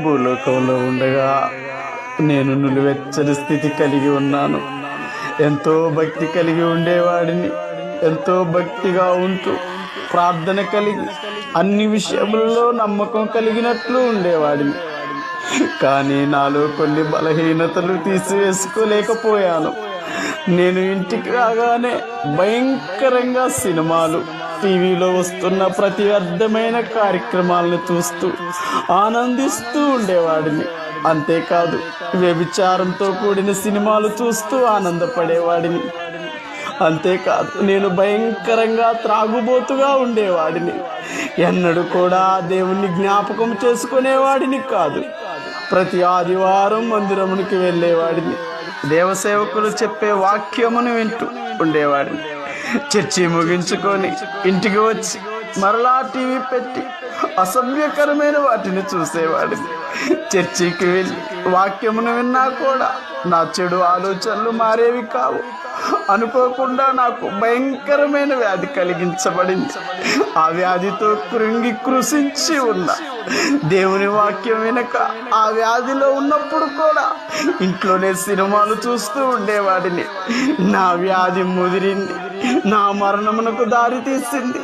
భూలోకంలో ఉండగా నేను నులివెచ్చని స్థితి కలిగి ఉన్నాను. ఎంతో భక్తి కలిగి ఉండేవాడిని. ఎంతో భక్తిగా ఉంటూ ప్రార్థన కలిగి అన్ని విషయముల్లో నమ్మకం కలిగినట్లు ఉండేవాడిని. కానీ నాలో కొన్ని బలహీనతలు తీసివేసుకోలేకపోయాను. నేను ఇంటికి రాగానే భయంకరంగా సినిమాలు, టీవీలో వస్తున్న ప్రతి వ్యర్థమైన కార్యక్రమాలను చూస్తూ ఆనందిస్తూ ఉండేవాడిని. అంతేకాదు, వ్యభిచారంతో కూడిన సినిమాలు చూస్తూ ఆనందపడేవాడిని. అంతేకాదు, నేను భయంకరంగా త్రాగుబోతుగా ఉండేవాడిని. ఎన్నడూ కూడా దేవుణ్ణి జ్ఞాపకం చేసుకునేవాడిని కాదు. ప్రతి ఆదివారం మందిరమునికి వెళ్ళేవాడిని. దేవసేవకులు చెప్పే వాక్యమును వింటూ ఉండేవాడిని. చర్చి ముగించుకొని ఇంటికి వచ్చి మరలా టీవీ పెట్టి అసభ్యకరమైన వాటిని చూసేవాడిని. చర్చికి వెళ్ళి వాక్యమును విన్నా కూడా నా చెడు ఆలోచనలు మారేవి కావు. అనుకోకుండా నాకు భయంకరమైన వ్యాధి కలిగించబడింది. ఆ వ్యాధితో కృషించి ఉన్న దేవుని వాక్యం వినక ఆ వ్యాధిలో ఉన్నప్పుడు కూడా ఇంట్లోనే సినిమాలు చూస్తూ ఉండేవాడిని. నా వ్యాధి ముదిరింది, నా మరణమునకు దారి తీసింది.